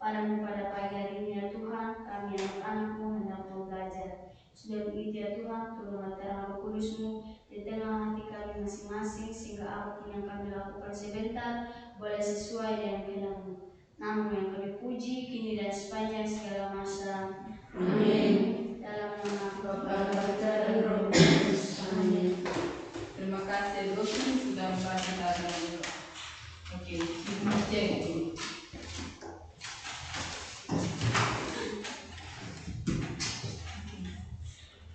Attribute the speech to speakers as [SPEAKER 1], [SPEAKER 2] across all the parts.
[SPEAKER 1] Padamu pada pagi hari ini ya Tuhan, kami anak-anak-Mu hendak mau belajar. Sudah begitu ya Tuhan, turunlah terang Roh Kudus-Mu di tengah hati kami masing-masing, sehingga apapun yang kami lakukan sebentar boleh sesuai dengan kehendak-Mu. Namun yang kami puji kini dan sepanjang segala masa. Amin. Dalam nama Bapa dan Roh Kudus. Amin.
[SPEAKER 2] Terima kasih Dosen sudah membaca tadi. Oke, kita cek.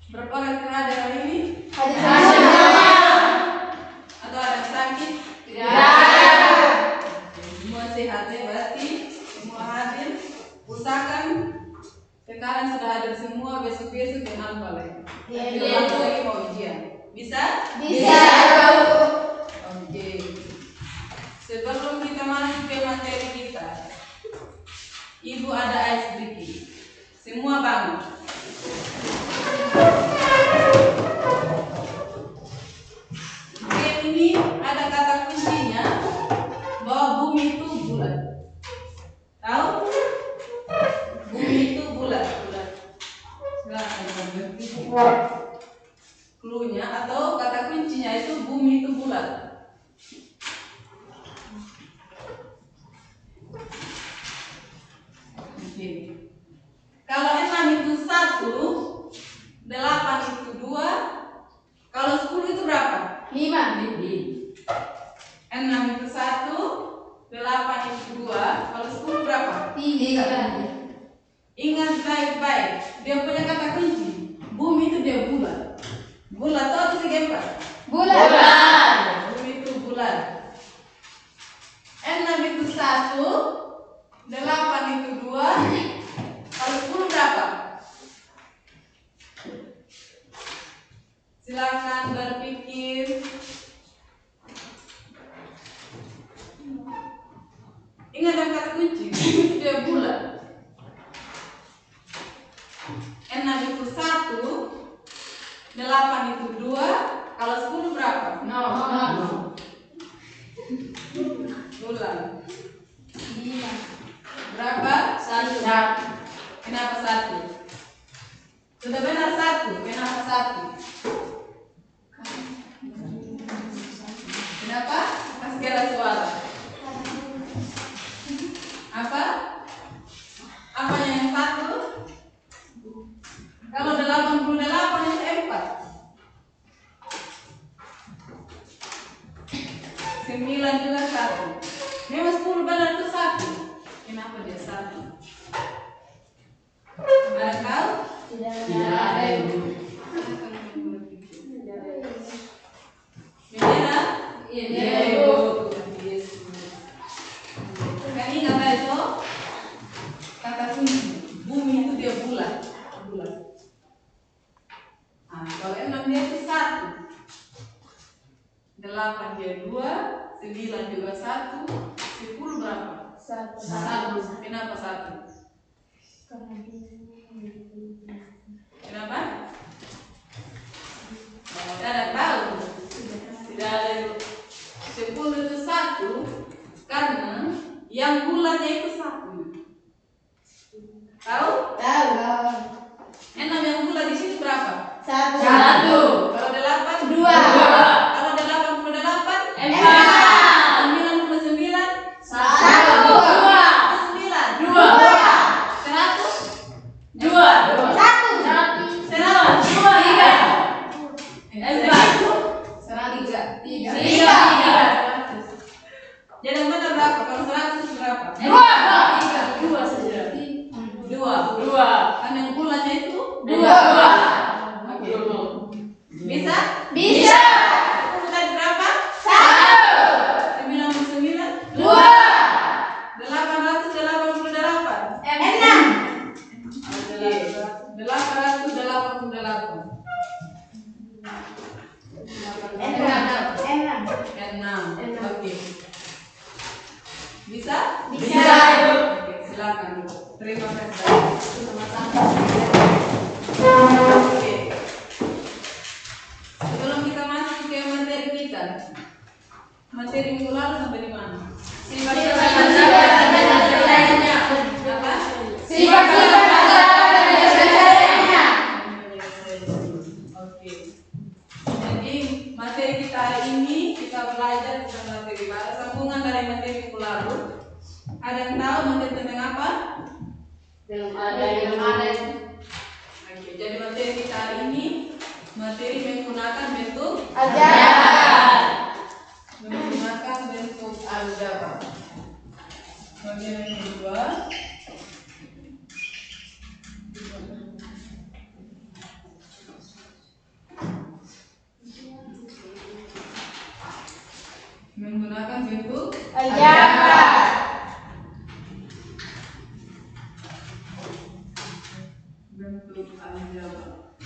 [SPEAKER 2] Berapa orang yang ada hari ini? Atau ada yang sakit?
[SPEAKER 3] Tidak.
[SPEAKER 2] Semua sehat ya, berarti semua hadir. Usahakan sekarang sudah hadir semua, besok-besok yang hafal ya. Tidak lagi mau ujian. Bisa?
[SPEAKER 3] Bisa.
[SPEAKER 2] Oke. Sebelum kita masuk ke materi kita, Ibu ada ice breaking. Semua bangun. Oke, ini ada kata kuncinya bahwa bumi itu bulat. Tahu? Bumi itu bulat. Cluenya atau kata kuncinya itu bumi itu bulat. Oke. Kalau 6 itu 1, 8 itu 2, kalau 10 itu berapa?
[SPEAKER 3] 5.
[SPEAKER 2] 6 itu 1, 8 itu 2, kalau 10 berapa?
[SPEAKER 3] 3.
[SPEAKER 2] Ingat baik-baik, dia punya kata kunci. Bumi itu dia bulat. Bulat atau segi empat?
[SPEAKER 3] Bulat.
[SPEAKER 2] Bumi itu bulat. 6 itu 1, 8 itu 2, kalau 10 berapa? Silakan berpikir. Ingat yang kata kunci, bumi itu dia bulat. 6 itu 1, 8 itu 2, kalau 10 berapa?
[SPEAKER 3] 0.
[SPEAKER 2] Ulang.
[SPEAKER 3] 5.
[SPEAKER 2] Berapa?
[SPEAKER 3] 1.
[SPEAKER 2] Kenapa 1? Sudah benar 1, kenapa 1? Kenapa? Kasih kira suara. Apa? Apa yang 1? Kalau 88 itu 4. 9 juga 1. Memang 10 benar itu 1. Kenapa dia 1? Ada tahu?
[SPEAKER 3] Tidak ada.
[SPEAKER 2] Benar?
[SPEAKER 3] Iya.
[SPEAKER 2] Kan ingat itu kata kunci bumi itu dia bulat. Nah, kalau 6 dia itu 1, 8 dia 2, 9 juga 1, 10 berapa?
[SPEAKER 3] 1.
[SPEAKER 2] Kenapa 1? Kenapa? Tidak ada tahu. Tidak ada. 10 itu 1 karena yang bulatnya itu 1. Tahu?
[SPEAKER 3] Tahu.
[SPEAKER 2] 6 yang bulat di sini berapa?
[SPEAKER 3] 1.
[SPEAKER 2] Kalau 8
[SPEAKER 3] 2.
[SPEAKER 2] Kalau 88
[SPEAKER 3] 4.
[SPEAKER 2] 99
[SPEAKER 3] 1.
[SPEAKER 2] 9 100 Jadi yang benar berapa? Kalau 100 berapa?
[SPEAKER 3] 2 saja.
[SPEAKER 2] 2. Kan yang bulatnya itu
[SPEAKER 3] 2.
[SPEAKER 2] Oke. Bisa?
[SPEAKER 3] Bisa.
[SPEAKER 2] Tadi berapa?
[SPEAKER 3] 1.
[SPEAKER 2] 99
[SPEAKER 3] 2.
[SPEAKER 2] 888
[SPEAKER 3] 6.
[SPEAKER 2] Oke. 888 6. Oke. Bisa?
[SPEAKER 3] Bisa.
[SPEAKER 2] Oke, silakan. Terima kasih. Oke. Sebelum kita masuk ke materi kita, materi minggu lalu sampai di mana? Sifat
[SPEAKER 3] Sifat manusia dan lainnya.
[SPEAKER 2] Apa
[SPEAKER 3] Belum ada.
[SPEAKER 2] Oke, jadi materi kita hari ini materi menggunakan bentuk
[SPEAKER 3] Aljabar.
[SPEAKER 2] menggunakan bentuk aljabar. Bagian yang kedua, menggunakan bentuk
[SPEAKER 3] Aljabar.
[SPEAKER 2] bentuk aljabar.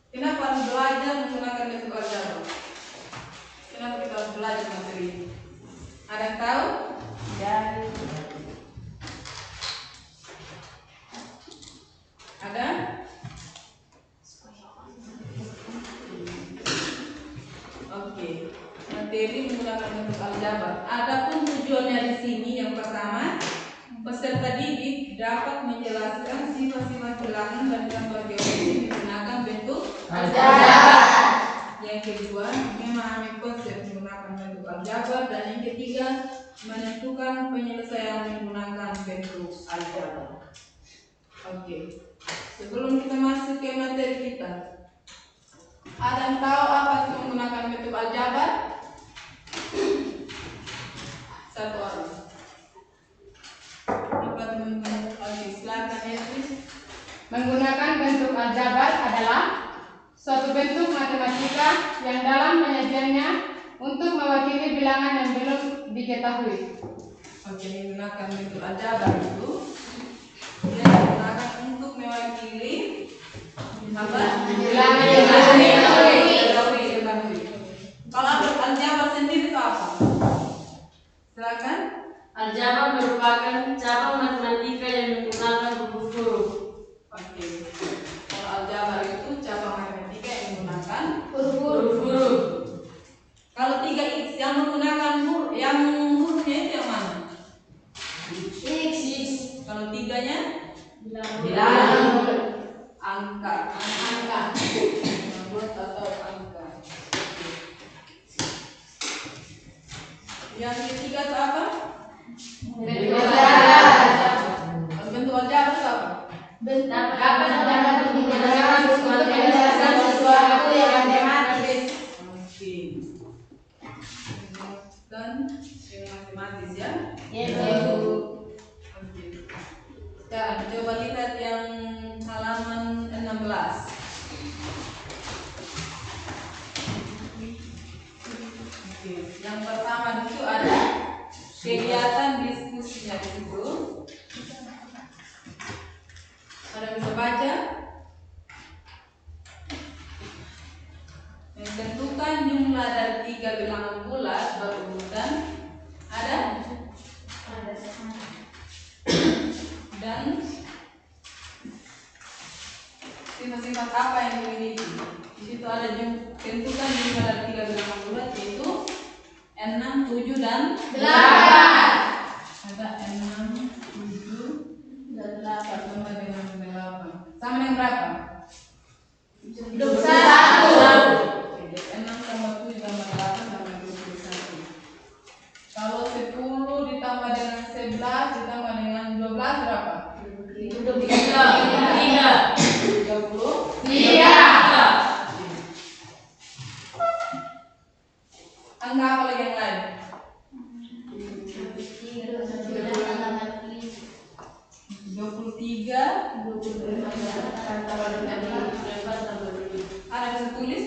[SPEAKER 2] Kenapa harus belajar menggunakan bentuk aljabar? Kenapa kita harus belajar materi ini? Ada yang tahu? Ada? Oke, materi menggunakan bentuk aljabar. Adapun tujuannya di sini yang pertama, peserta didik dapat menjelaskan sifat-sifat bilangan dan gambar geometri menggunakan bentuk
[SPEAKER 3] Aljabar.
[SPEAKER 2] Yang kedua, memahami konsep menggunakan bentuk aljabar, dan yang ketiga, menentukan penyelesaian menggunakan bentuk aljabar. Oke, sebelum kita masuk ke materi kita, ada yang tahu apa itu menggunakan bentuk aljabar? Satu orang. Apa teman-teman? Oke, silakan ya, please.
[SPEAKER 4] Menggunakan bentuk aljabar adalah suatu bentuk matematika yang dalam penyajiannya untuk mewakili bilangan yang belum diketahui.
[SPEAKER 2] Oke, menggunakan bentuk aljabar itu dia digunakan untuk mewakili apa?
[SPEAKER 4] Bilangan yang belum
[SPEAKER 2] diketahui. Kalau aljabar sendiri itu apa? Silakan.
[SPEAKER 3] Aljabar merupakan cabang matematika yang menggunakan huruf-huruf.
[SPEAKER 2] Oke. Kalau aljabar itu cabang matematika yang menggunakan
[SPEAKER 3] Huruf-huruf.
[SPEAKER 2] Kalau 3x yang menggunakan hurufnya itu yang mana?
[SPEAKER 3] X.
[SPEAKER 2] Kalau 3-nya
[SPEAKER 3] Bilangan.
[SPEAKER 2] angka. Nomor atau angka. Yang ketiga itu apa?
[SPEAKER 3] Bentuk aljabar.
[SPEAKER 2] Kalau bentuk aljabar itu apa?
[SPEAKER 3] Dapat digunakan untuk menjelaskan sesuatu yang matematis.
[SPEAKER 2] Oke. Dan yang matematis ya. Oke. Sekarang coba lihat yang halaman 16. Oke. Yang pertama di situ ada kegiatan diskusinya di situ. Ada bisa baca? Menentukan jumlah dari 3 bilangan bulat berurutan. Ada? Dan sifat-sifat apa yang dimiliki? Di situ ada tentukan jumlah dari 3 bilangan bulat, yaitu 6, 7, dan
[SPEAKER 3] 8.
[SPEAKER 2] Ada 6, 7, dan 8 sama dengan 8. Sama dengan berapa?
[SPEAKER 3] 21.
[SPEAKER 2] Oke, 6 tambah 7 tambah 8 sama 21. Kalau 10 ditambah dengan 11 ditambah dengan 12 berapa?
[SPEAKER 3] 33.
[SPEAKER 2] 33. Angka apa lagi yang lain? 23. Ada bisa tulis?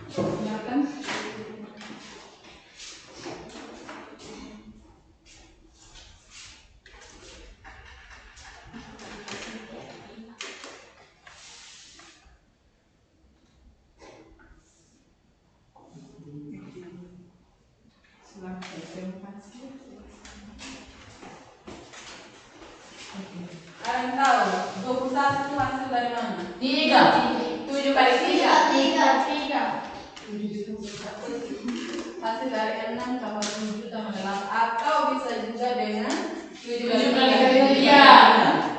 [SPEAKER 2] Silakan. Silakan. Terima kasih. Ada yang tahu 21 itu hasil dari mana?
[SPEAKER 3] 7 kali 3.
[SPEAKER 2] Hasil dari 6 tambah 7 tambah 8, atau bisa juga dengan 7
[SPEAKER 3] 7
[SPEAKER 2] kali
[SPEAKER 3] kali
[SPEAKER 2] 3.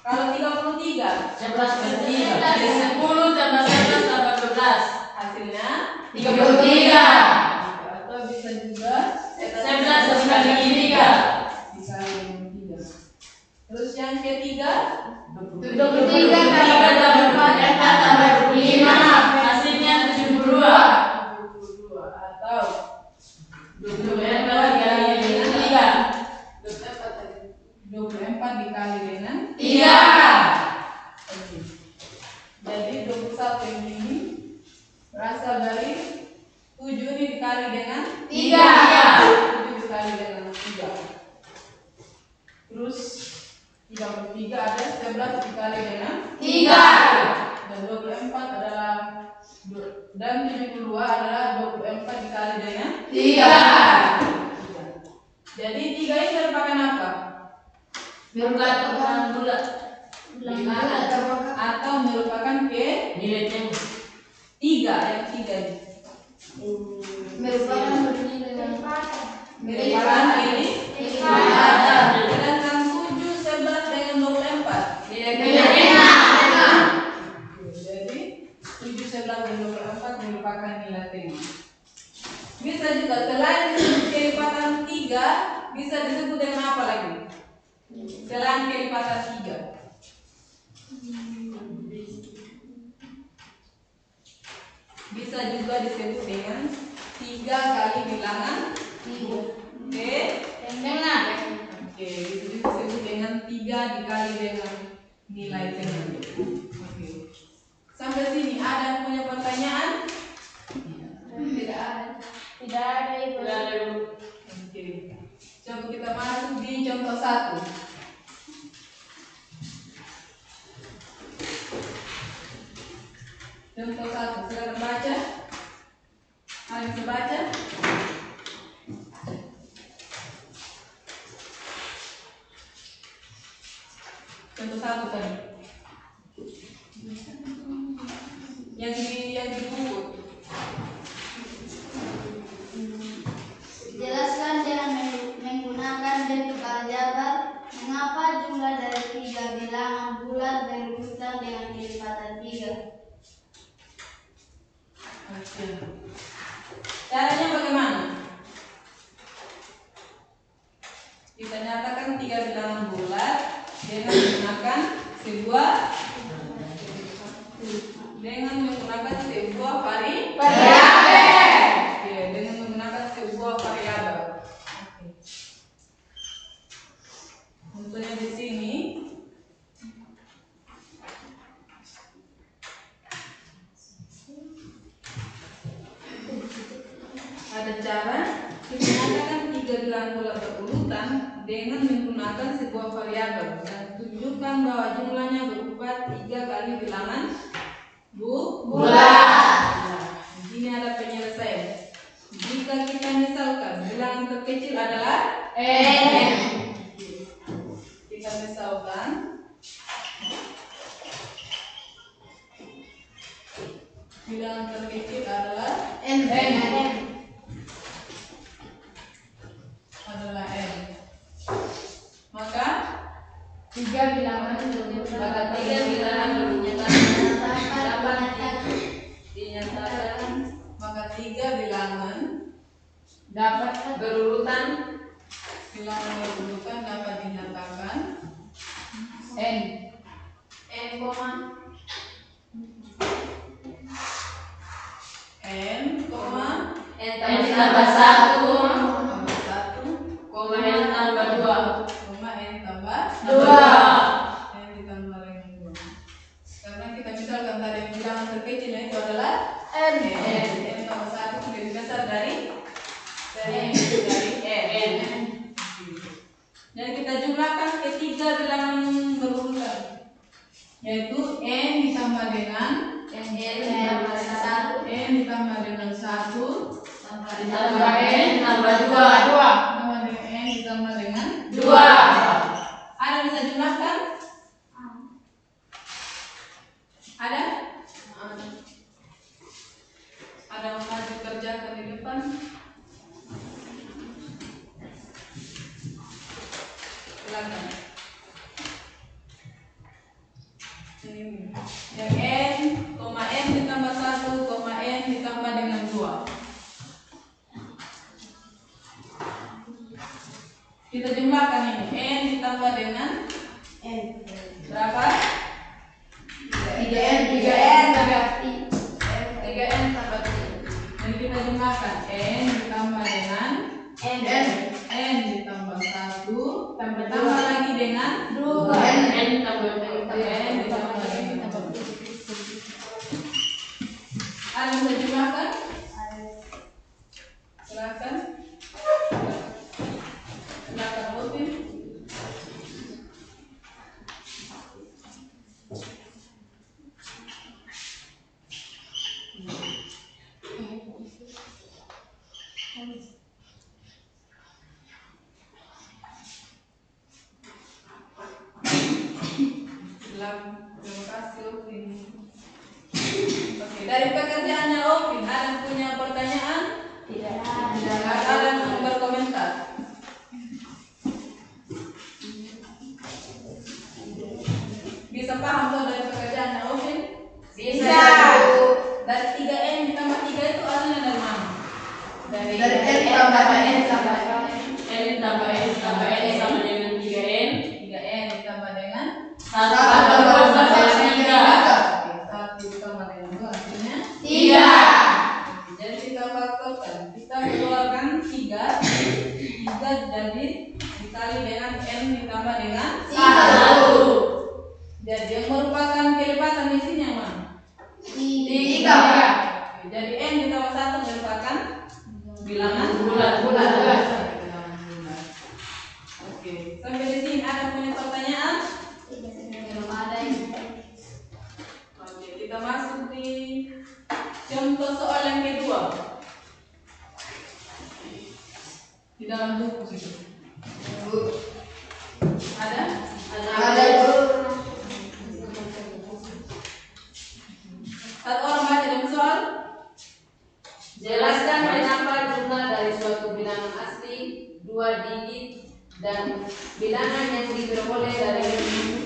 [SPEAKER 2] Kalau 33
[SPEAKER 3] 11 kali 3. Jadi 10 tambah 11 tambah 12.
[SPEAKER 2] hasilnya
[SPEAKER 3] 33.
[SPEAKER 2] atau bisa juga
[SPEAKER 4] 23 tambah 4 tambah 25.
[SPEAKER 3] Hasilnya 72.
[SPEAKER 2] 72 atau
[SPEAKER 3] 24 dikali dengan 3.
[SPEAKER 2] 24 dikali dengan
[SPEAKER 3] 3.
[SPEAKER 2] Oke. Jadi 21 ini berasal dari 7 ini dikali dengan
[SPEAKER 3] 3.
[SPEAKER 2] 7 dikali dengan 3. Terus 33 ada 11 dikali dengan
[SPEAKER 3] 3.
[SPEAKER 2] dan 24 adalah dan 72 adalah 24 dikali dengan
[SPEAKER 3] 3.
[SPEAKER 2] Jadi 3 ini merupakan apa?
[SPEAKER 3] Merupakan bulat.
[SPEAKER 2] Atau merupakan ke
[SPEAKER 3] Nilai yang
[SPEAKER 2] 3 yang 3 ini.
[SPEAKER 1] Merupakan bernilai
[SPEAKER 2] Merupakan ini sedangkan 7, 11 dengan 24. Jadi 7, 11 dan 24 merupakan nilai tema. Bisa juga selain disebut kelipatan 3, bisa disebut dengan apa lagi? Selain kelipatan 3. Bisa juga disebut dengan 3 kali bilangan Oke, itu disebut dengan 3 dikali dengan nilai tema. Oke. Sampai sini ada yang punya pertanyaan?
[SPEAKER 1] Tidak ada itu.
[SPEAKER 2] Oke. Coba kita masuk di contoh 1. Contoh 1, silakan baca. Ada yang bisa baca? Contoh 1 tadi. Yang di buku.
[SPEAKER 1] Jelaskan dengan menggunakan bentuk aljabar mengapa jumlah dari 3 bilangan bulat berurutan dengan kelipatan 3.
[SPEAKER 2] Oke. Caranya bagaimana? Kita nyatakan 3 bilangan bulat dengan menggunakan sebuah variabel. Oke, dengan menggunakan sebuah variabel. Oke. Contohnya di sini. Ada cara kita nyatakan 3 bilangan bulat berurutan dengan menggunakan sebuah variabel dan tunjukkan bahwa jumlahnya berupa 3 kali bilangan bulat. Di sini ada penyelesaian. Jika kita misalkan bilangan terkecil adalah
[SPEAKER 4] N.
[SPEAKER 2] Kita misalkan bilangan terkecil adalah
[SPEAKER 4] N.
[SPEAKER 2] Maka
[SPEAKER 4] 3 bilangan
[SPEAKER 3] Maka 3 bilangan dinyatakan dapat
[SPEAKER 2] maka 3 bilangan
[SPEAKER 4] dapat
[SPEAKER 3] berurutan
[SPEAKER 2] bilangan berurutan dapat dinyatakan
[SPEAKER 4] N.
[SPEAKER 3] N koma
[SPEAKER 2] N
[SPEAKER 3] tambah 1
[SPEAKER 2] tambah 1
[SPEAKER 3] koma N tambah 2
[SPEAKER 2] N tambah
[SPEAKER 3] 2.
[SPEAKER 2] N ditambah dengan 2. Karena kita misalkan tadi bilangan terkecilnya itu adalah
[SPEAKER 4] N.
[SPEAKER 2] N tambah 1 lebih besar dari N. Dan kita jumlahkan ketiga bilangan berurutan, yaitu N ditambah dengan
[SPEAKER 3] N tambah 1
[SPEAKER 2] N ditambah dengan 1
[SPEAKER 3] ditambah N tambah 2
[SPEAKER 2] ditambah dengan N ditambah dengan
[SPEAKER 3] 2.
[SPEAKER 2] Ada bisa jumlahkan? Ada? Ada yang maju kerjakan di depan? Silakan. Yang N ditambah 1, N ditambah dengan 2. Kita jumlahkan ini. N ditambah dengan
[SPEAKER 1] N.
[SPEAKER 2] berapa? 3N tambah T. Dan kita jumlahkan N ditambah dengan N ditambah 1 tambah lagi dengan 2
[SPEAKER 3] N tambah
[SPEAKER 2] N ditambah dengan 2. Ada yang bisa jumlahkan? Silakan. Silakan Opin. Terima kasih Opin. Oke, dari pekerjaannya Opin, ada yang punya pertanyaan?
[SPEAKER 1] Tidak.
[SPEAKER 2] Ada yang mau berkomentar? Bisa paham tuh dari pekerjaannya Opin?
[SPEAKER 3] Bisa.
[SPEAKER 2] Dari 3N ditambah 3 itu asalnya dari mana?
[SPEAKER 4] Dari N tambah N tambah
[SPEAKER 3] N tambah N tambah N sama dengan 3N.
[SPEAKER 2] 3N ditambah dengan
[SPEAKER 3] 1 tambah 3.
[SPEAKER 2] 1 ditambah dengan 2 hasilnya
[SPEAKER 3] 3.
[SPEAKER 2] Jadi kita faktorkan, kita keluarkan 3 jadi dikali dengan N ditambah dengan
[SPEAKER 3] 1.
[SPEAKER 2] Jadi yang merupakan kelipatan isinya mana?
[SPEAKER 3] 3.
[SPEAKER 2] Jadi N ditambah 1 merupakan bilangan
[SPEAKER 3] Bulat.
[SPEAKER 2] Oke, sampai di sini ada punya pertanyaan?
[SPEAKER 1] Belum ada ini.
[SPEAKER 2] Oke, kita masuk di contoh soal yang kedua. Di dalam buku itu. Ada? Satu orang baca dalam soal.
[SPEAKER 3] Jelaskan kenapa jumlah dari suatu bilangan asli 2 digit dan bilangan yang diperoleh dari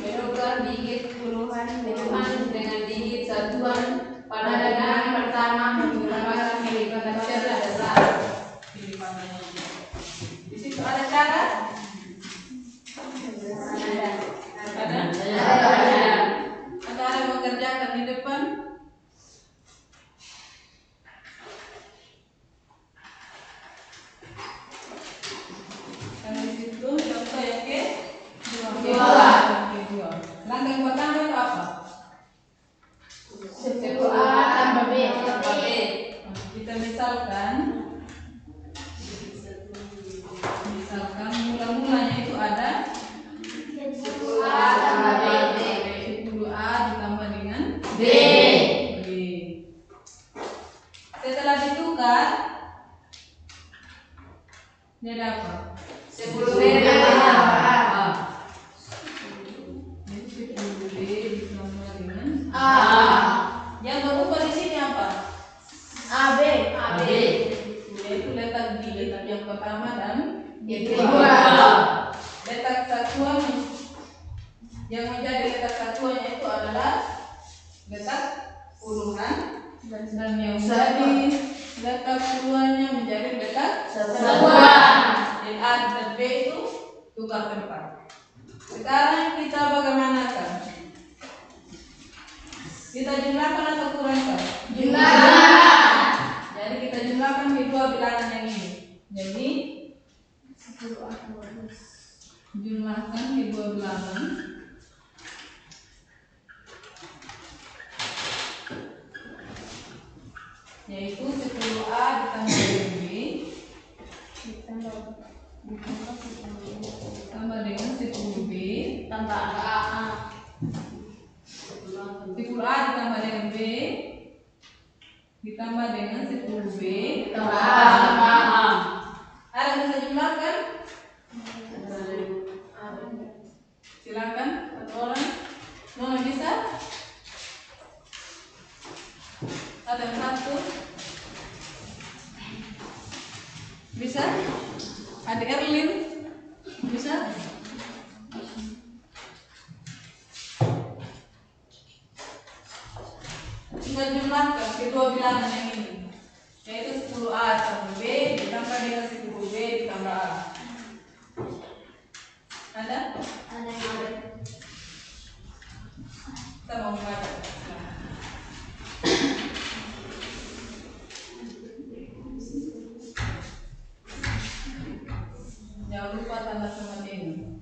[SPEAKER 3] menukar digit puluhan dengan digit satuan pada bilangan pertama menggunakan kelipatan cara dasar.
[SPEAKER 2] Di situ ada cara? Ada? Atau ada yang mengerjakan di depan? Karena di situ contoh yang kedua. Langkah yang pertama itu apa?
[SPEAKER 3] 10A tambah B.
[SPEAKER 2] Kita misalkan mula-mulanya itu ada
[SPEAKER 3] 10A tambah B.
[SPEAKER 2] 10A ditambah dengan
[SPEAKER 3] B.
[SPEAKER 2] B. Setelah ditukar jadi apa?
[SPEAKER 3] 10B tambah A.
[SPEAKER 2] Jadi 10B ditambah dengan
[SPEAKER 3] A.
[SPEAKER 2] Yang berubah di sini apa?
[SPEAKER 3] AB.
[SPEAKER 2] Yaitu letak digit yang pertama dan
[SPEAKER 3] Kedua.
[SPEAKER 2] letak satuan yang menjadi letak satuannya itu adalah letak puluhan dan yang menjadi letak puluhannya menjadi letak
[SPEAKER 3] Satuan.
[SPEAKER 2] dan A dan B itu tukar tempat. Sekarang kita bagaimanakan? Kita jumlahkan atau kurangkan? Jadi kita jumlahkan kedua bilangan yang ini. Jadi jumlahkan kedua bilangan. Yaitu 10A ditambah dengan B tambah dengan 10B
[SPEAKER 3] Tambah A.
[SPEAKER 2] 10A ditambah dengan B ditambah dengan 10B
[SPEAKER 3] Tambah A.
[SPEAKER 2] Ada yang bisa jumlahkan? Silakan satu orang. Nona bisa? Ada yang satu? Bisa? Ada Erlin? Bisa? Kita jumlahkan kedua bilangan yang ini, yaitu 10A tambah B ditambah dengan 10B ditambah A. Ada?
[SPEAKER 1] Ada yang ada.
[SPEAKER 2] Kita mau membaca. Jangan lupa tanda sama dengan.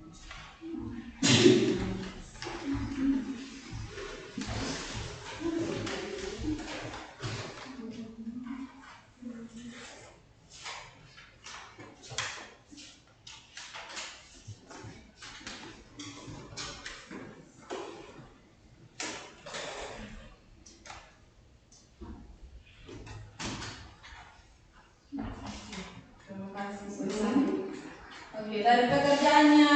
[SPEAKER 2] Terima kasih. Oke, dari pekerjaannya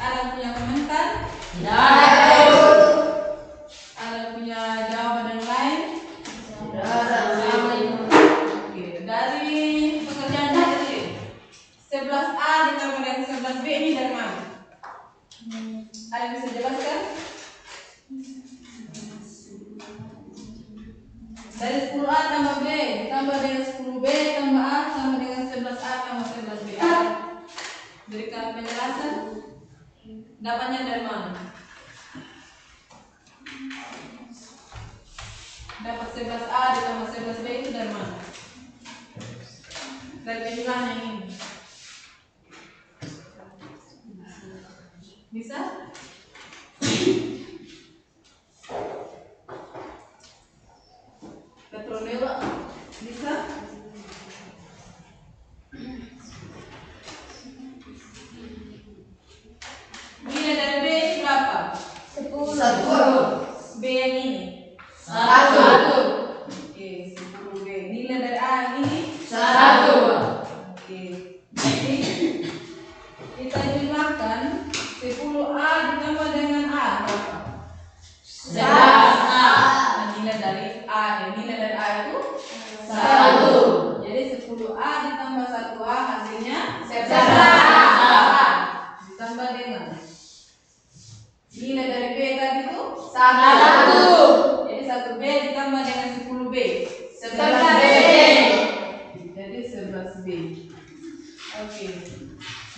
[SPEAKER 2] ada punya komentar?
[SPEAKER 3] Tidak.
[SPEAKER 2] Ada punya jawaban yang lain? Oke, dari pekerjaannya tadi 11A ditambah dengan 11B ini dari mana? Ada yang bisa jelaskan? Dari 10A tambah B ditambah dengan 10B tambah A tambah dengan 11A tambah 11B. Berikan penjelasan. Dapatnya dari mana? Dapat 11A ditambah 11B itu dari mana? Dari penjelasan yang ini. Bisa? Petroleo bisa? Nilai dari B berapa?
[SPEAKER 3] 10.
[SPEAKER 2] B yang ini
[SPEAKER 3] 1.
[SPEAKER 2] Oke, 10B. Nilai dari A yang ini
[SPEAKER 3] 1.
[SPEAKER 2] Oke. Jadi kita jumlahkan 10A ditambah dengan A berapa?
[SPEAKER 3] 11A.
[SPEAKER 2] Nah, nilai dari A itu
[SPEAKER 3] 1.
[SPEAKER 2] Jadi 10A ditambah 1A hasilnya
[SPEAKER 3] 11A.
[SPEAKER 2] ditambah dengan nilai dari B tadi itu
[SPEAKER 3] 1.
[SPEAKER 2] Jadi 1B ditambah dengan 10B
[SPEAKER 3] 11B.
[SPEAKER 2] Jadi 11B. Oke.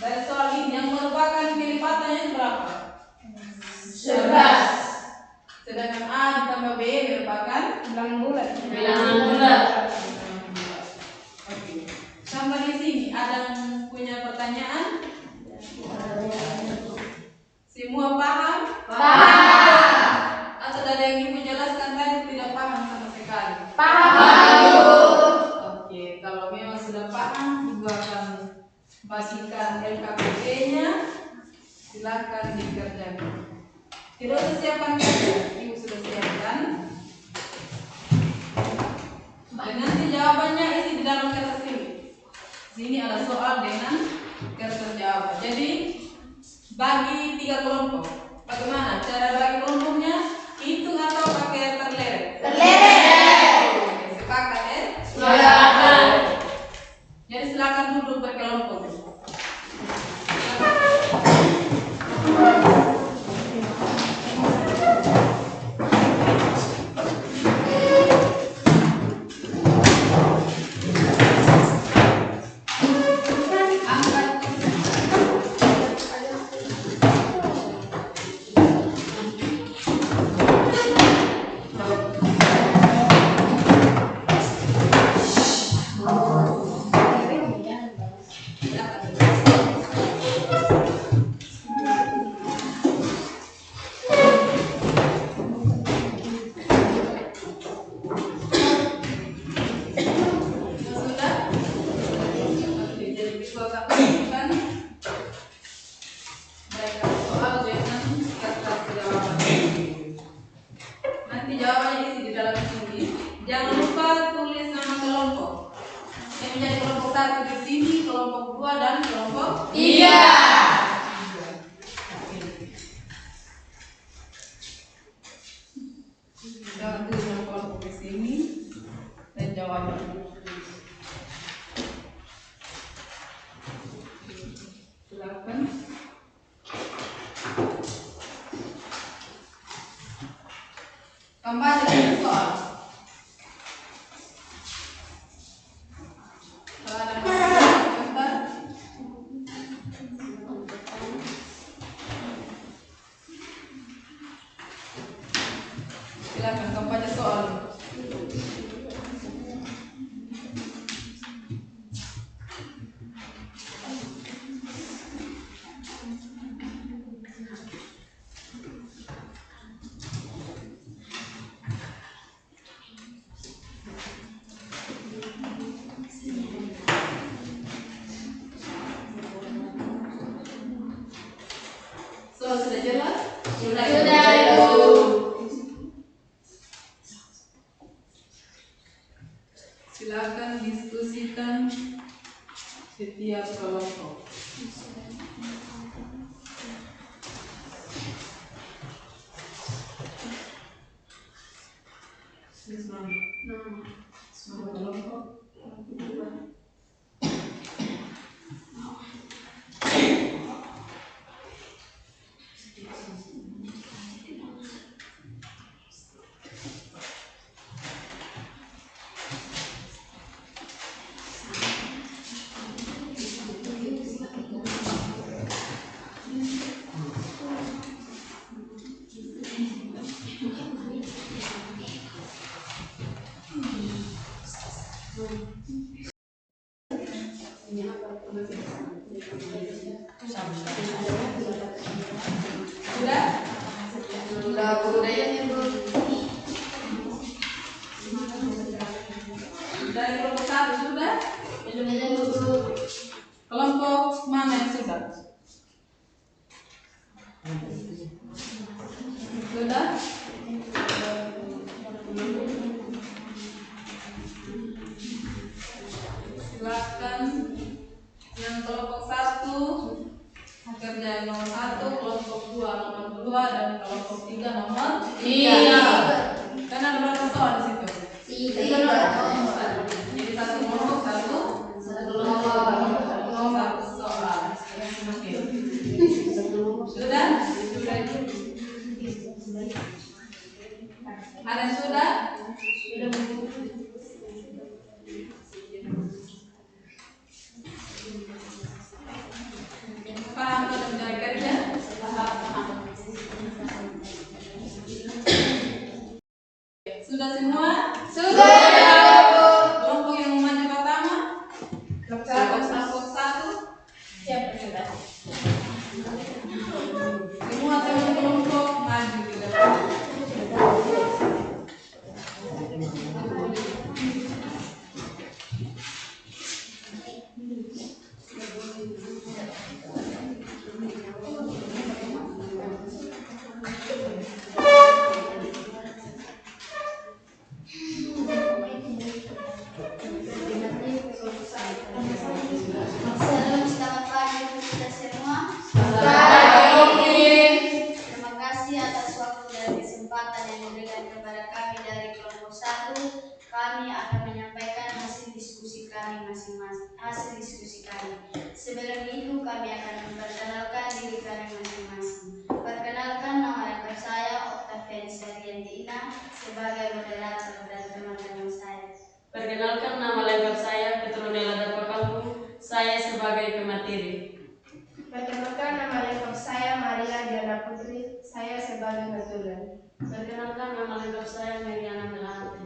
[SPEAKER 2] Dari soal ini yang merupakan kelipatannya berapa?
[SPEAKER 3] 11.
[SPEAKER 2] Sedangkan A ditambah B merupakan
[SPEAKER 4] Bilangan bulat.
[SPEAKER 3] Bilangan bulat.
[SPEAKER 2] Oke. Sampai di sini ada yang punya pertanyaan? Semua paham?
[SPEAKER 3] Paham.
[SPEAKER 2] Atau ada yang ibu jelaskan tadi tidak paham sama sekali?
[SPEAKER 3] Paham.
[SPEAKER 2] Oke, kalau memang sudah paham, ibu akan bagikan LKPP-nya. Silakan dikerjakan. Tidak usah siapkan kerja, ibu sudah siapkan. Dan nanti jawabannya isi di dalam kertas ini. Sini ada soal dengan kertas jawaban. Jadi bagi 3 kelompok. Bagaimana cara bagi kelompoknya? Hitung atau pakai terleret?
[SPEAKER 3] Terleret.
[SPEAKER 2] Oke, sepakat ya?
[SPEAKER 3] Silakan.
[SPEAKER 2] Jadi silakan duduk berkelompok. Jangan lupa tulis nama kelompok. Yang menjadi kelompok 1 di sini, kelompok 2 dan kelompok
[SPEAKER 3] 3.
[SPEAKER 2] Jangan tulis nama kelompok di sini dan jawaban. Silakan. Kembali ke soal. Kalau ada komentar, silakan kampanye soal.
[SPEAKER 3] Sudah.
[SPEAKER 2] Silakan diskusikan setiap kelompok. Semua kelompok. Sudah?
[SPEAKER 3] Sudah budayanya Bu.
[SPEAKER 2] Dari kelompok 1 sudah? Kelompok mana yang sudah? Sudah? Silakan yang kelompok 1 kerja nomor 1, kelompok 2 nomor 2 dan kelompok 3 nomor 3. Karena ada berapa soal di situ?
[SPEAKER 3] 3.
[SPEAKER 2] Jadi satu kelompok satu soal. Oke. Sudah? Ada yang sudah? Paham atau mencari kerja? Sudah semua? Kelompok yang mau maju pertama? Kelompok 1.
[SPEAKER 4] Siapa sudah?
[SPEAKER 2] Semua teman kelompok maju ke depan.
[SPEAKER 1] Salam, selamat pagi untuk kita semua. Terima kasih atas waktu dan kesempatan yang diberikan kepada kami dari kelompok 1. Kami akan menyampaikan hasil diskusi kami masing-masing. Sebelum itu kami akan memperkenalkan diri kami masing-masing. Perkenalkan, nama lengkap saya Octavian Saryantina sebagai moderator dan teman-teman saya.
[SPEAKER 5] Perkenalkan, nama lengkap saya Petronella Dapakalbu, saya sebagai pemateri.
[SPEAKER 4] Perkenalkan, nama lengkap saya Maria Diana Putri, saya sebagai ketulan.
[SPEAKER 5] Perkenalkan, nama lengkap saya Meriana Melati.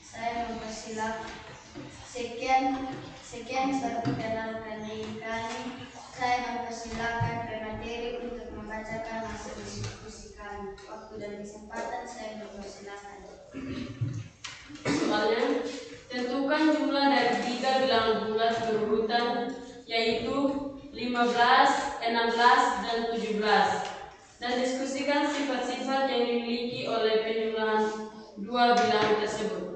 [SPEAKER 1] Saya mempersilahkan sekian perkenalkan diri kami. Saya mempersilahkan pemateri untuk membacakan hasil diskusi kami. Waktu dan kesempatan saya mempersilahkan.
[SPEAKER 5] Soalnya, tentukan jumlah dari 3 bilangan bulat berurutan, yaitu 15, 16, dan 17. Dan diskusikan sifat-sifat yang dimiliki oleh penjumlahan 2 bilangan tersebut.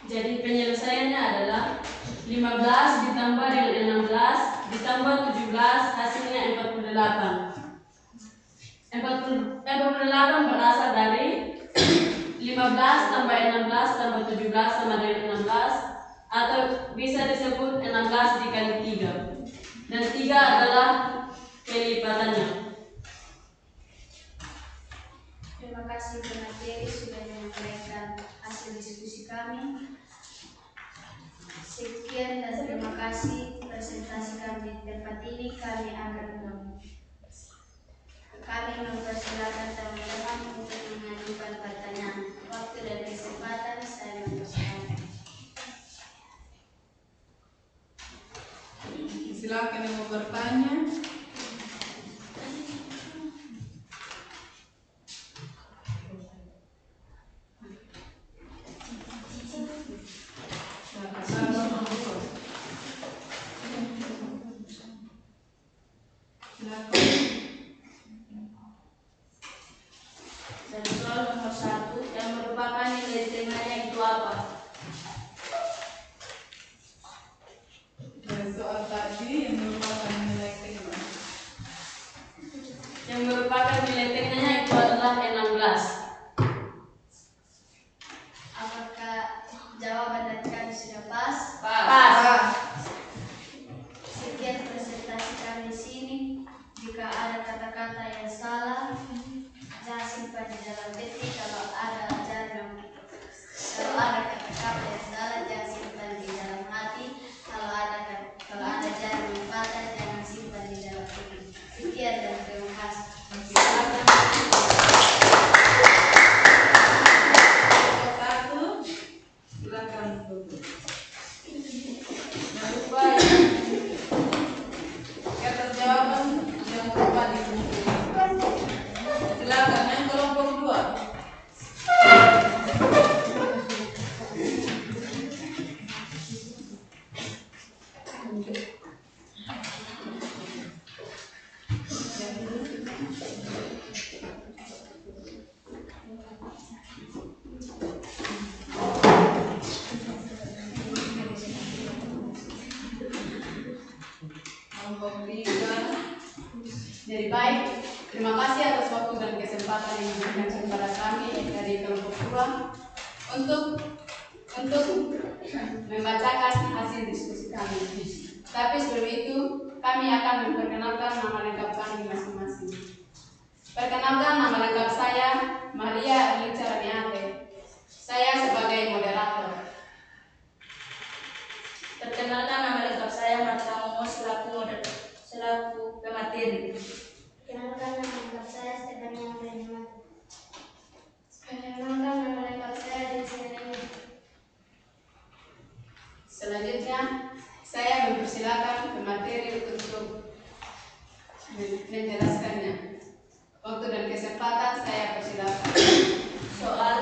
[SPEAKER 5] Jadi penyelesaiannya adalah 15 ditambah dengan 16 ditambah 17 hasilnya 48. 48 berasal dari 15 tambah 16 tambah 17 sama dengan 16, atau bisa disebut 16 dikali 3. Dan 3 adalah kelipatannya.
[SPEAKER 1] kasih pemateri sudah menyampaikan hasil diskusi kami. Sekian dan terima kasih presentasi kami di tempat ini. Kami mempersilakan teman-teman untuk mengajukan pertanyaan. Waktu dan kesempatan saya mempersilakan.
[SPEAKER 2] Silakan yang mau bertanya.
[SPEAKER 5] Dan soal nomor 1 yang merupakan nilai tengahnya itu apa?
[SPEAKER 2] Dan soal tadi yang merupakan nilai tengah.
[SPEAKER 5] Yang merupakan nilai tengahnya itu adalah 16.
[SPEAKER 1] Apakah jawaban dari kami sudah pas?
[SPEAKER 5] Pas.
[SPEAKER 1] Sekian presentasi kami di sini. Jika ada kata-kata yang salah, jangan simpan di dalam hati. Kalau ada kata-kata yang salah, jangan simpan di dalam hati. Kalau ada ajaran yang patah, jangan simpan di dalam hati. Sekian dan terima kasih.
[SPEAKER 2] Silakan tutup.
[SPEAKER 3] Jangan lupa ya, atas jawaban jangan lupa dikumpulkan. Silakan yang kelompok 2.
[SPEAKER 2] Kelompok 3.
[SPEAKER 4] Jadi baik, terima kasih atas waktu dan kesempatan yang diberikan kepada kami dari kelompok 2 untuk membacakan hasil diskusi kami. Tapi sebelum itu, kami akan memperkenalkan nama lengkap kami masing-masing. Perkenalkan, nama lengkap saya Maria Alicia Raniate. Saya sebagai moderator.
[SPEAKER 5] Perkenalkan, nama lengkap saya Marta Momo selaku pemateri.
[SPEAKER 1] Perkenalkan, nama lengkap saya Stefania Andreas. Perkenalkan, nama lengkap saya Desiana.
[SPEAKER 4] Selanjutnya, saya mempersilakan pemateri untuk menjelaskannya. Waktu dan kesempatan saya persilakan.
[SPEAKER 5] Soal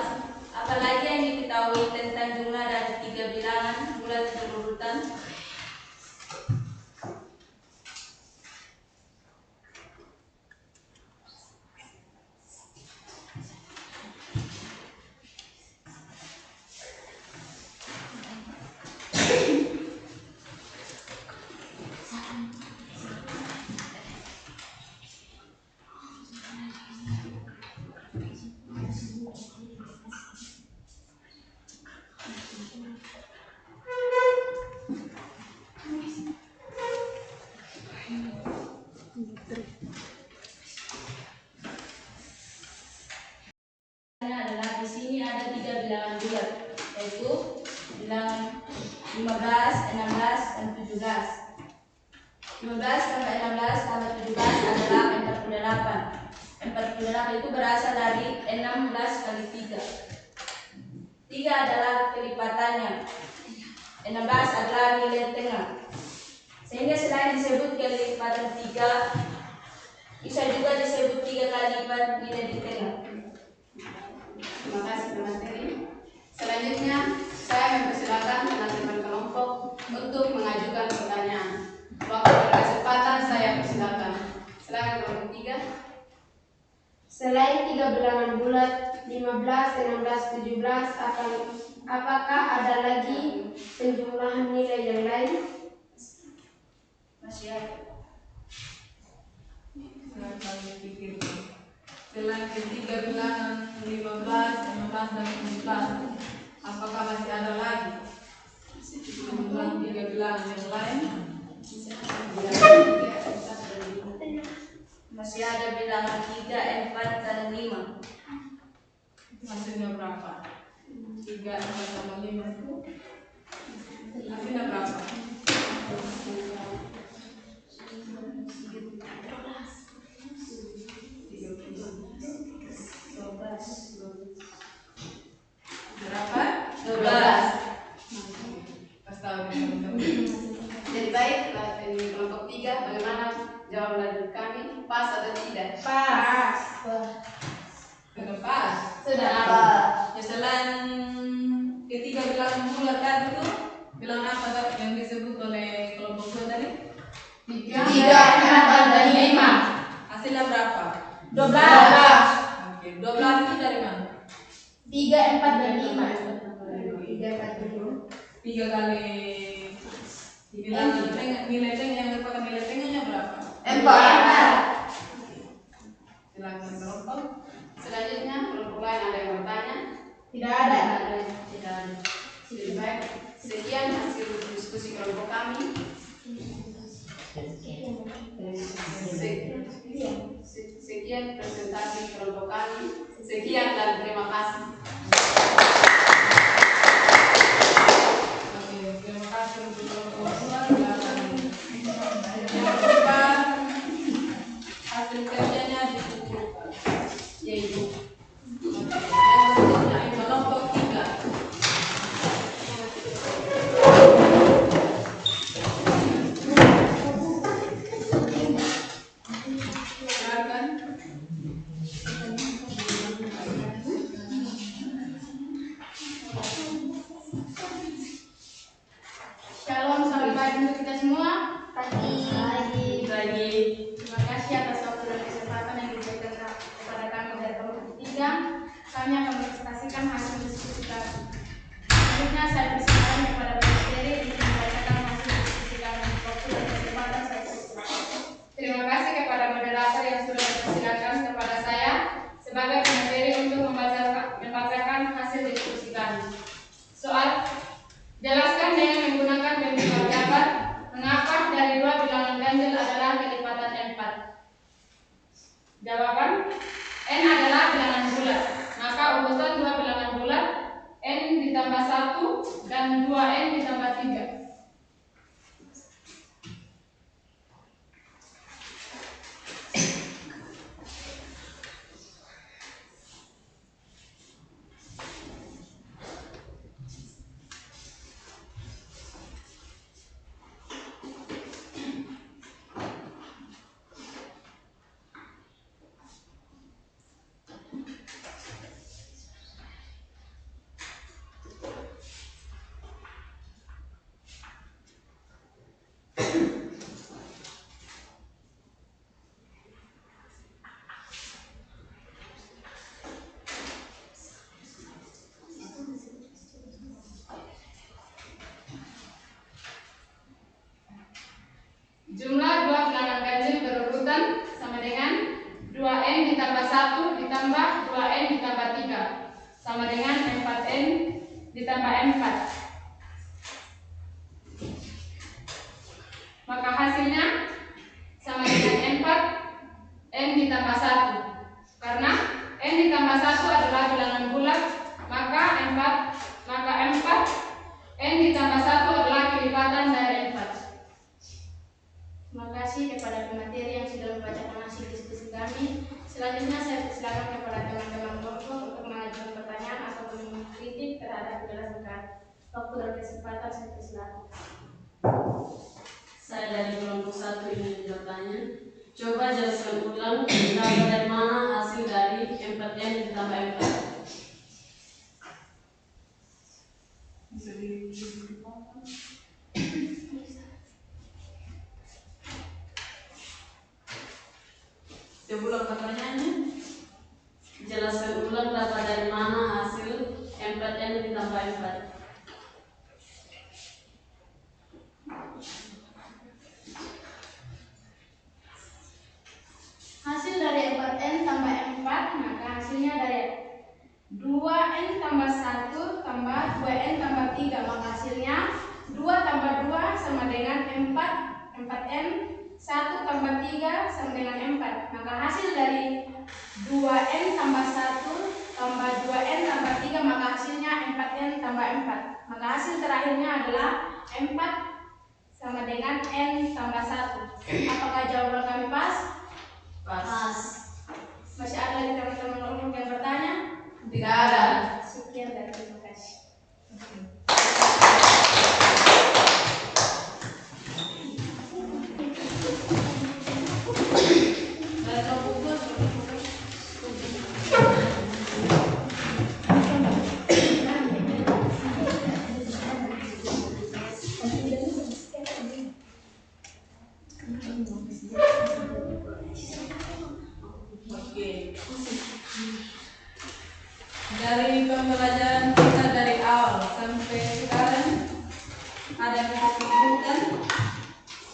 [SPEAKER 5] apalagi yang diketahui tentang jumlah dari 3 bilangan bulat berurutan? Adalah di sini ada 3 bilangan bulat, yaitu bilangan 15, 16, dan 17. 15 tambah 16 tambah 17 adalah 48. 48 itu berasal dari 16 kali 3. 3 adalah kelipatannya. 16 adalah nilai tengah. Sehingga selain disebut kelipatan 3, bisa juga disebut 3 kali lipat nilai di tengah.
[SPEAKER 4] Terima kasih pemateri. Selanjutnya, saya mempersilakan teman-teman kelompok untuk mengajukan pertanyaan. Waktu dan kesempatan saya persilakan. Silakan kelompok 3.
[SPEAKER 6] Selain 3 bilangan bulat 15, 16, 17, apakah ada lagi penjumlahan nilai yang lain?
[SPEAKER 5] Masih ada.
[SPEAKER 2] Silakan dipikir. Selain 3 bilangan 15, 16, dan 17, apakah masih ada lagi jumlah 3 bilangan yang lain?
[SPEAKER 5] Masih ada bilangan 3, 4, dan 5.
[SPEAKER 2] Hasilnya berapa? 3, 4 tambah 5 itu hasilnya berapa? 12. Berapa?
[SPEAKER 4] 12.
[SPEAKER 2] Pas tahu teman-teman.
[SPEAKER 4] Jadi baik, ini kelompok 3, bagaimana jawaban dari kami? Pas atau tidak?
[SPEAKER 6] Pas.
[SPEAKER 2] Sudah pas.
[SPEAKER 4] Sudah pas.
[SPEAKER 2] Ya selain ketiga bilangan bulat tadi tuh, bilangan apa tadi yang disebut oleh kelompok 2 tadi?
[SPEAKER 4] 3, 4, dan 5.
[SPEAKER 2] Hasilnya berapa?
[SPEAKER 6] 12.
[SPEAKER 2] Oke, 12 itu dari mana?
[SPEAKER 6] 3, 4, dan 5. 3, 4, dan 5.
[SPEAKER 2] 3 kali dibilang nilai tengah yang merupakan nilai tengahnya berapa?
[SPEAKER 4] 4.
[SPEAKER 2] Silakan kelompok.
[SPEAKER 4] Selanjutnya kelompok lain ada yang bertanya?
[SPEAKER 6] Tidak ada.
[SPEAKER 1] Tidak ada.
[SPEAKER 4] Jadi baik, sekian hasil diskusi kelompok kami. Sekian presentasi kelompok kami. Sekian dan terima kasih.
[SPEAKER 2] Oke, terima kasih untuk kelompok 2 dan yang kedua hasil kerjanya dikumpulkan, yaitu kelompok 3. Silakan.
[SPEAKER 4] Shalom, selamat pagi untuk kita semua.
[SPEAKER 6] Pagi.
[SPEAKER 4] Terima kasih atas waktu dan kesempatan yang diberikan kepada kami dari kelompok 3. Kami akan mempresentasikan hasil diskusi kami. Selanjutnya saya persilakan kepada Pak Seri untuk membacakan hasil diskusi kami. Waktu dan kesempatan saya persilakan. Terima kasih kepada moderator yang sudah mempersilakan kepada saya sebagai pemateri untuk membacakan hasil diskusi kami. Soal: jelaskan dengan menggunakan bentuk aljabar mengapa dari 2 bilangan ganjil adalah kelipatan 4. Jawaban: n adalah bilangan bulat, maka urutan 2 bilangan bulat n ditambah 1 dan 2n ditambah 3. Jumlah 2 bilangan ganjil berurutan sama dengan 2n ditambah 1 ditambah 2n ditambah 3 sama dengan 4n ditambah 4. Maka hasilnya sama dengan 4n ditambah 1. Karena n ditambah 1 adalah bilangan bulat, maka 4n ditambah 1 adalah kelipatan dari 4. Terima kasih kepada pemateri yang sudah membacakan hasil diskusi kami. Selanjutnya saya persilakan kepada teman-teman kelompok untuk mengajukan pertanyaan atau mengkritik terhadap penjelasan kami. Waktu dan kesempatan saya persilakan.
[SPEAKER 5] Saya dari kelompok 1 ingin bertanya. Coba jelaskan ulang dari mana hasil dari 4n ditambah 4.
[SPEAKER 2] Bisa ulang pertanyaannya.
[SPEAKER 5] Jelaskan ulang dapat dari mana hasil 4n ditambah 4.
[SPEAKER 4] Hasil dari 4n tambah 4, maka hasilnya dari 2n tambah 1 tambah 2n tambah 3, maka hasilnya 2 tambah 2 sama dengan 4n, 1 tambah 3 sama dengan 4. Maka hasil dari 2n tambah 1 tambah 2N tambah 3, maka hasilnya 4N tambah 4. Maka hasil terakhirnya adalah 4 sama dengan N tambah 1. Apakah jawaban kami pas?
[SPEAKER 5] Pas.
[SPEAKER 4] Masih ada lagi teman-teman nomor yang bertanya?
[SPEAKER 3] Tidak ada.
[SPEAKER 4] Sekian dan terima kasih.
[SPEAKER 2] Oke. Dari pembelajaran kita dari awal sampai sekarang ada yang mau diingatkan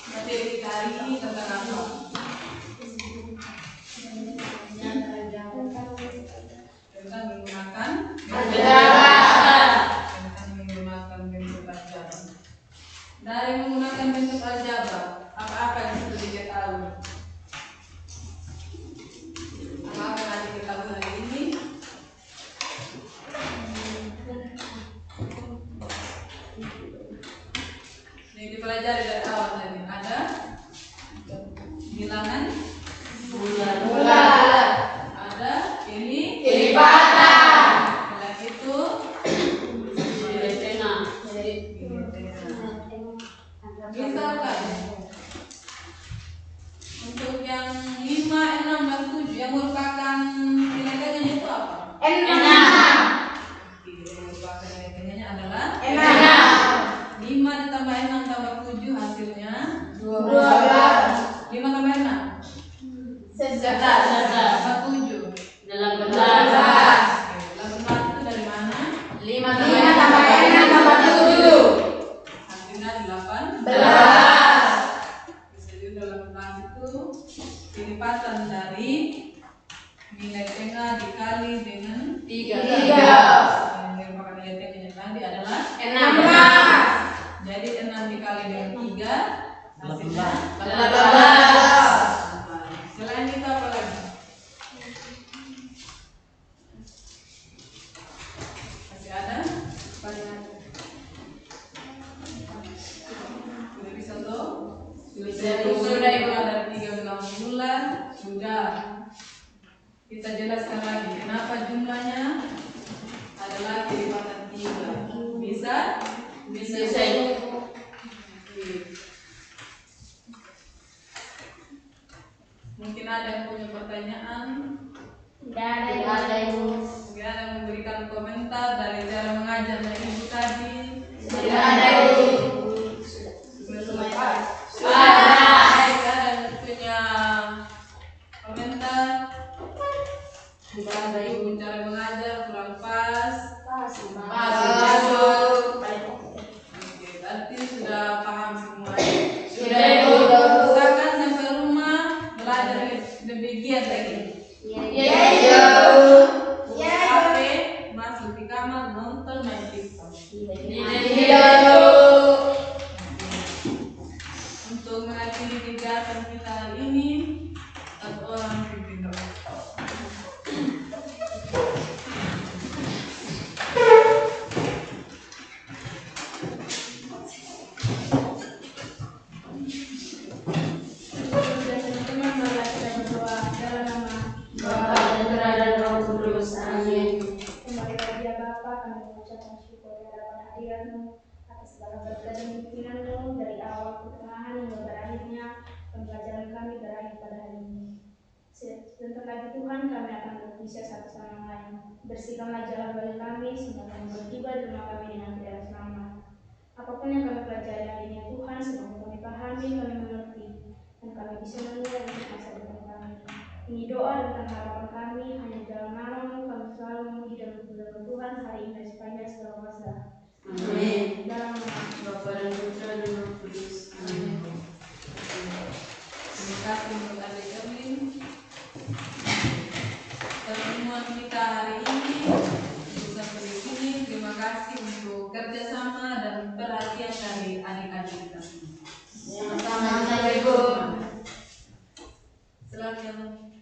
[SPEAKER 2] materi kita hari ini tentang apa? Tentang menggunakan bentuk aljabar. Dari menggunakan bentuk aljabar, apa-apa yang sudah diketahui? Apa yang diketahui hari ini? Ini dipelajari dari awal tadi. Ada bilangan
[SPEAKER 3] Bulat.
[SPEAKER 2] ada ini
[SPEAKER 3] Kelipatan.
[SPEAKER 2] dan itu
[SPEAKER 5] Di tengah.
[SPEAKER 2] misalkan untuk yang 5, 6, dan 7 yang merupakan nilai tengahnya itu apa?
[SPEAKER 3] Enam.
[SPEAKER 2] Oke, yang merupakan nilai tengahnya adalah 5 ditambah 6 tambah 7 hasilnya
[SPEAKER 3] 12.
[SPEAKER 2] 5 tambah 6 tambah 7
[SPEAKER 5] 18.
[SPEAKER 2] 18 itu dari mana?
[SPEAKER 3] 5 tambah 6 tambah 7.
[SPEAKER 2] Hasilnya 18.
[SPEAKER 3] 11.
[SPEAKER 2] Bisa juga 18 itu kelipatan dari nilai tengah dikali dengan
[SPEAKER 3] 3.
[SPEAKER 2] yang merupakan nilai tengahnya tadi adalah
[SPEAKER 3] 16.
[SPEAKER 2] jadi 6 dikali dengan 3 hasilnya
[SPEAKER 3] 18.
[SPEAKER 2] Selain itu apa lagi? Masih ada? Sudah bisa tuh? Sudah itu ada 3 bilangan bulat. Sudah. Kita jelaskan lagi kenapa jumlahnya adalah kelipatan 3. Bisa? Bisa. Oke. Mungkin ada yang punya pertanyaan?
[SPEAKER 6] Tidak ada Ibu.
[SPEAKER 2] Mungkin ada yang memberikan komentar dari cara mengajarnya ibu tadi?
[SPEAKER 3] Tidak ada, Ibu.
[SPEAKER 2] Ada. Baik, ada yang punya komentar?
[SPEAKER 3] Tidak ada, Ibu.
[SPEAKER 2] Ibu cara mengajar kurang pas. Oke, berarti sudah paham semuanya.
[SPEAKER 3] Sudah, Ibu.
[SPEAKER 2] Usahakan sampai rumah belajar lebih giat lagi.
[SPEAKER 3] Iya.
[SPEAKER 2] HP masuk di kamar nonton main TikTok.
[SPEAKER 3] Iya.
[SPEAKER 2] Untuk mengakhiri kegiatan kita hari ini, satu orang pimpin doa.
[SPEAKER 4] Teman-teman, marilah kita berdoa dalam nama
[SPEAKER 5] Bapa dan Putra dan Roh Kudus. Amin.
[SPEAKER 4] Kembali lagi ya Bapa, kami mengucapkan syukur di hadapan hadirat-Mu atas segala berkat dan pimpinan-Mu dari awal pertengahan hingga berakhirnya pembelajaran kami berakhir pada hari ini. Sebentar lagi Tuhan kami akan berpisah satu sama lain. Bersihkanlah jalan bagi kami sehingga kami bertiba di rumah kami dengan tidak selamat. Apapun yang kami pelajari hari ini Tuhan, semoga kami pahami, kami mengerti, dan kami bisa menilai untuk masa depan kami. Ini doa dan harapan kami hanya dalam nama-Mu kami selalu memuji dan berdoa Tuhan hari ini dan sepanjang segala masa.
[SPEAKER 5] Amin.
[SPEAKER 4] Dalam nama
[SPEAKER 5] Bapa dan Putra dan Roh Kudus. Amin.
[SPEAKER 2] Terima kasih untuk Adik Erwin. Pertemuan kita hari ini sampai di sini. Terima kasih untuk kerjasama dan perhatian dari adik-adik kita semua.
[SPEAKER 3] Sama-sama, Ibu.
[SPEAKER 2] Selamat